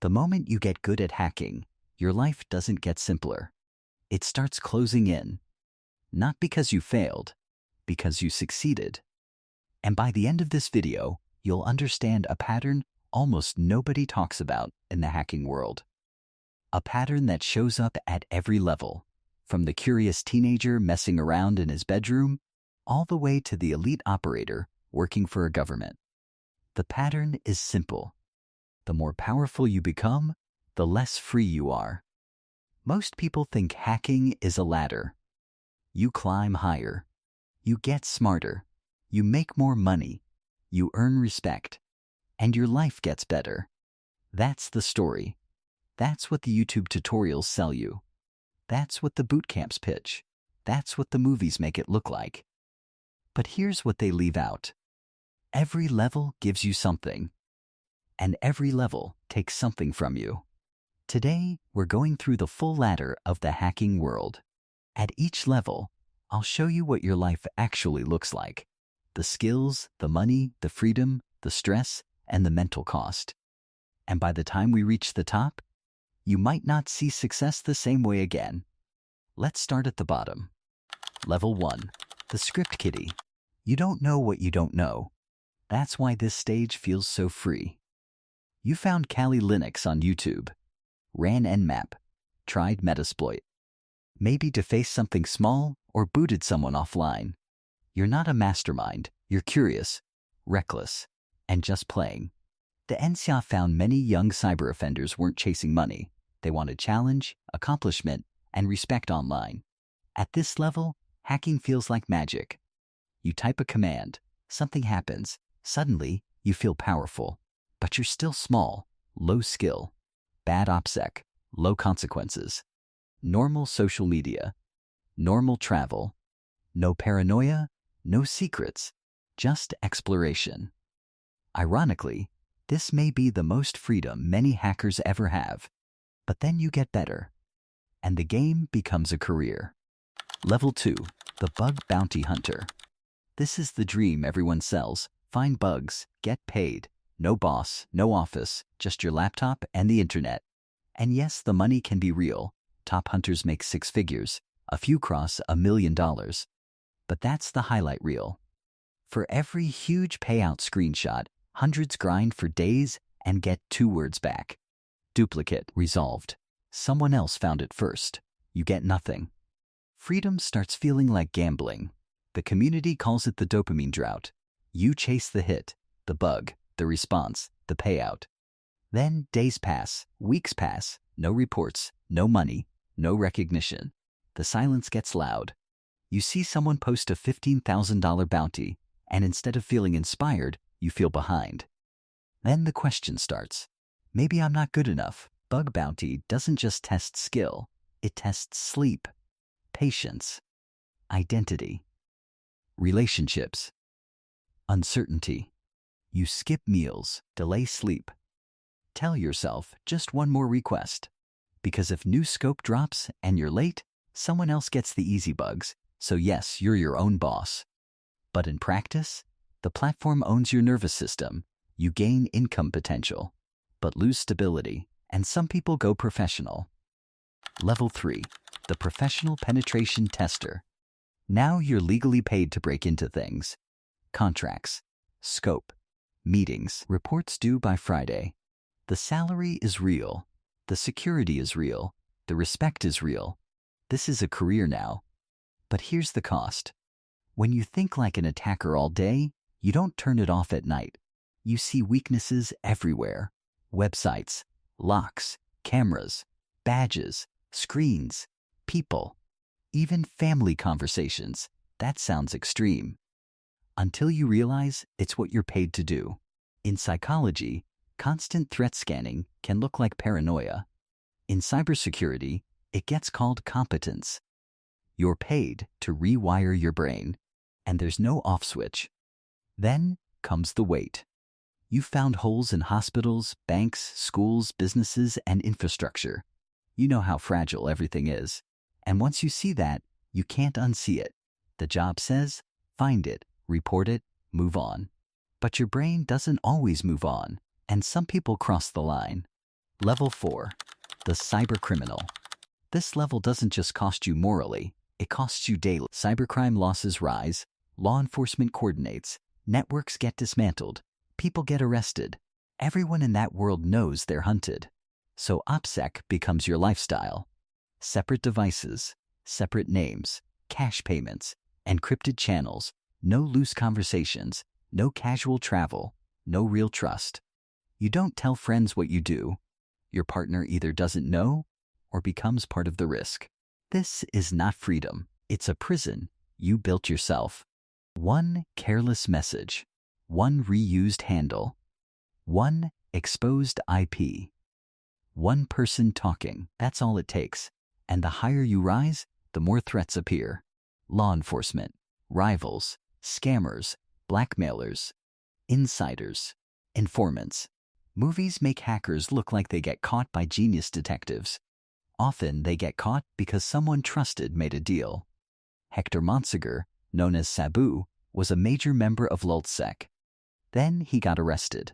The moment you get good at hacking, your life doesn't get simpler. It starts closing in. Not because you failed, because you succeeded. And by the end of this video, you'll understand a pattern almost nobody talks about in the hacking world. A pattern that shows up at every level, from the curious teenager messing around in his bedroom, all the way to the elite operator working for a government. The pattern is simple. The more powerful you become, the less free you are. Most people think hacking is a ladder. You climb higher. You get smarter. You make more money. You earn respect. And your life gets better. That's the story. That's what the YouTube tutorials sell you. That's what the bootcamps pitch. That's what the movies make it look like. But here's what they leave out. Every level gives you something. And every level takes something from you. Today, we're going through the full ladder of the hacking world. At each level, I'll show you what your life actually looks like. The skills, the money, the freedom, the stress, and the mental cost. And by the time we reach the top, you might not see success the same way again. Let's start at the bottom. Level 1. The script kiddie. You don't know what you don't know. That's why this stage feels so free. You found Kali Linux on YouTube, ran Nmap, tried Metasploit, maybe defaced something small or booted someone offline. You're not a mastermind, you're curious, reckless, and just playing. The NCA found many young cyber offenders weren't chasing money. They wanted challenge, accomplishment, and respect online. At this level, hacking feels like magic. You type a command, something happens, suddenly you feel powerful. But you're still small, low skill, bad OPSEC, low consequences, normal social media, normal travel, no paranoia, no secrets, just exploration. Ironically, this may be the most freedom many hackers ever have, but then you get better, and the game becomes a career. Level 2, the bug bounty hunter. This is the dream everyone sells. Find bugs, get paid. No boss, no office, just your laptop and the internet. And yes, the money can be real. Top hunters make 6 figures. A few cross $1 million. But that's the highlight reel. For every huge payout screenshot, hundreds grind for days and get 2 words back. Duplicate, resolved. Someone else found it first. You get nothing. Freedom starts feeling like gambling. The community calls it the dopamine drought. You chase the hit, the bug, the response, the payout. Then days pass, weeks pass, no reports, no money, no recognition. The silence gets loud. You see someone post a $15,000 bounty, and instead of feeling inspired, you feel behind. Then the question starts. Maybe I'm not good enough. Bug bounty doesn't just test skill, it tests sleep, patience, identity, relationships, uncertainty. You skip meals, delay sleep. Tell yourself just one more request. Because if new scope drops and you're late, someone else gets the easy bugs. So yes, you're your own boss. But in practice, the platform owns your nervous system. You gain income potential, but lose stability. And some people go professional. Level 3, the professional penetration tester. Now you're legally paid to break into things. Contracts, scope, meetings, reports due by Friday. The salary is real. The security is real. The respect is real. This is a career now. But here's the cost. When you think like an attacker all day, you don't turn it off at night. You see weaknesses everywhere. Websites, locks, cameras, badges, screens, people, even family conversations. That sounds extreme. Until you realize it's what you're paid to do. In psychology, constant threat scanning can look like paranoia. In cybersecurity, it gets called competence. You're paid to rewire your brain, and there's no off switch. Then comes the weight. You found holes in hospitals, banks, schools, businesses, and infrastructure. You know how fragile everything is. And once you see that, you can't unsee it. The job says, find it, report it, move on. But your brain doesn't always move on, and some people cross the line. Level 4. The Cybercriminal. This level doesn't just cost you morally, it costs you daily. Cybercrime losses rise, law enforcement coordinates, networks get dismantled, people get arrested. Everyone in that world knows they're hunted. So OPSEC becomes your lifestyle. Separate devices, separate names, cash payments, encrypted channels, no loose conversations, no casual travel, no real trust. You don't tell friends what you do. Your partner either doesn't know or becomes part of the risk. This is not freedom. It's a prison you built yourself. One careless message, one reused handle, one exposed IP, one person talking. That's all it takes. And the higher you rise, the more threats appear. Law enforcement, rivals, scammers, blackmailers, insiders, informants. Movies make hackers look like they get caught by genius detectives. Often they get caught because someone trusted made a deal. Hector Monsegur, known as Sabu, was a major member of OPSEC. Then he got arrested.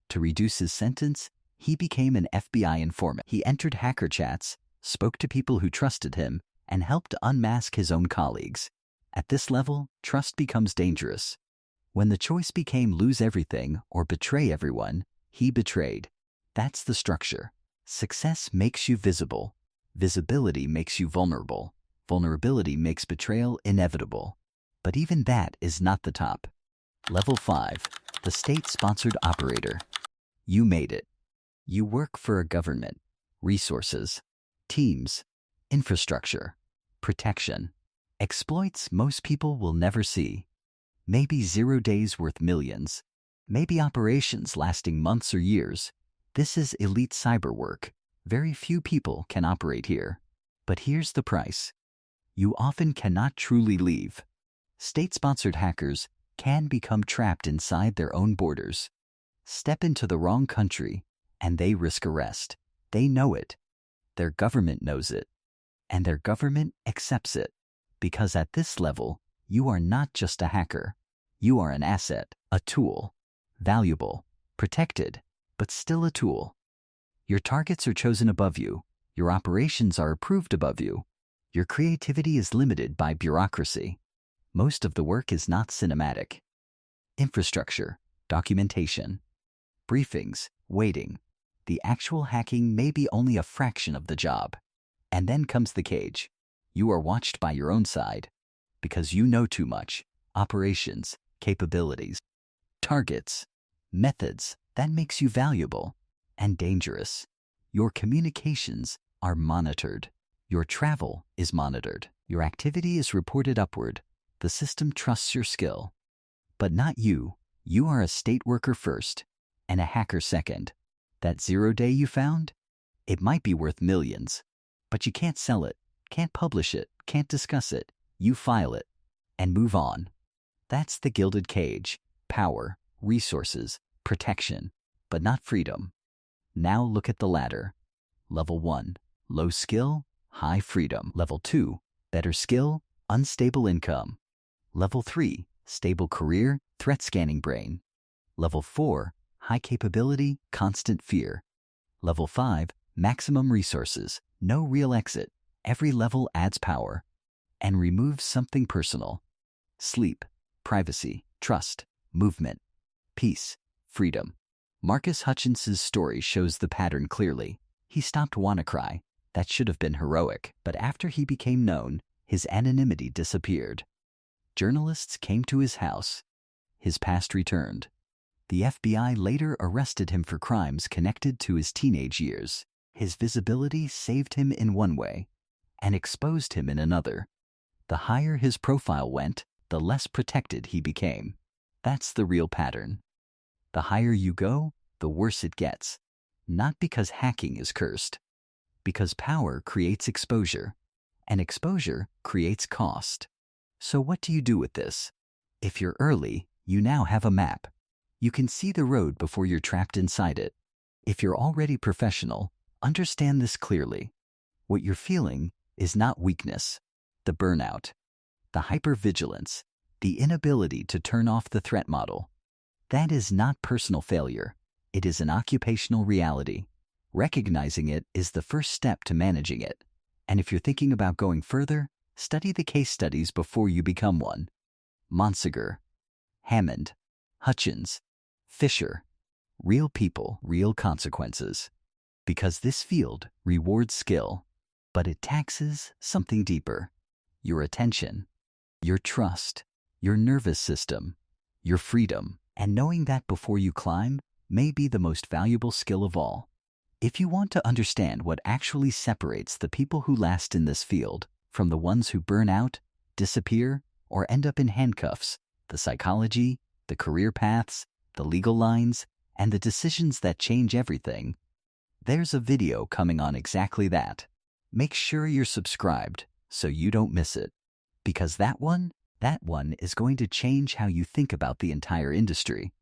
To reduce his sentence, he became an FBI informant. He entered hacker chats, spoke to people who trusted him, and helped unmask his own colleagues. At this level, trust becomes dangerous. When the choice became lose everything or betray everyone, he betrayed. That's the structure. Success makes you visible. Visibility makes you vulnerable. Vulnerability makes betrayal inevitable. But even that is not the top. Level 5. The state-sponsored operator. You made it. You work for a government. Resources. Teams. Infrastructure. Protection. Exploits most people will never see. Maybe 0 days worth millions. Maybe operations lasting months or years. This is elite cyber work. Very few people can operate here. But here's the price. You often cannot truly leave. State-sponsored hackers can become trapped inside their own borders. Step into the wrong country, and they risk arrest. They know it. Their government knows it. And their government accepts it. Because at this level, you are not just a hacker. You are an asset, a tool. Valuable, protected, but still a tool. Your targets are chosen above you. Your operations are approved above you. Your creativity is limited by bureaucracy. Most of the work is not cinematic. Infrastructure, documentation, briefings, waiting. The actual hacking may be only a fraction of the job. And then comes the cage. You are watched by your own side. Because you know too much. Operations, capabilities, targets, methods. That makes you valuable and dangerous. Your communications are monitored. Your travel is monitored. Your activity is reported upward. The system trusts your skill. But not you. You are a state worker first and a hacker second. That 0 day you found? It might be worth millions. But you can't sell it, can't publish it, can't discuss it. You file it and move on. That's the gilded cage. Power, resources, protection, but not freedom. Now look at the ladder. Level 1, low skill, high freedom. Level 2, better skill, unstable income. Level 3, stable career, threat scanning brain. Level 4, high capability, constant fear. Level 5, maximum resources, no real exit. Every level adds power and removes something personal. Sleep, privacy, trust, movement, peace, freedom. Marcus Hutchins' story shows the pattern clearly. He stopped WannaCry. That should have been heroic. But after he became known, his anonymity disappeared. Journalists came to his house. His past returned. The FBI later arrested him for crimes connected to his teenage years. His visibility saved him in one way and exposed him in another. The higher his profile went, the less protected he became. That's the real pattern. The higher you go, the worse it gets. Not because hacking is cursed. Because power creates exposure, and exposure creates cost. So what do you do with this? If you're early, you now have a map. You can see the road before you're trapped inside it. If you're already professional, understand this clearly. What you're feeling is not weakness, the burnout, the hypervigilance, the inability to turn off the threat model. That is not personal failure. It is an occupational reality. Recognizing it is the first step to managing it. And if you're thinking about going further, study the case studies before you become one. Monsegur, Hammond, Hutchins, Fisher. Real people, real consequences. Because this field rewards skill, but it taxes something deeper. Your attention, your trust, your nervous system, your freedom. And knowing that before you climb may be the most valuable skill of all. If you want to understand what actually separates the people who last in this field from the ones who burn out, disappear, or end up in handcuffs, the psychology, the career paths, the legal lines, and the decisions that change everything, there's a video coming on exactly that. Make sure you're subscribed so you don't miss it. Because that one is going to change how you think about the entire industry.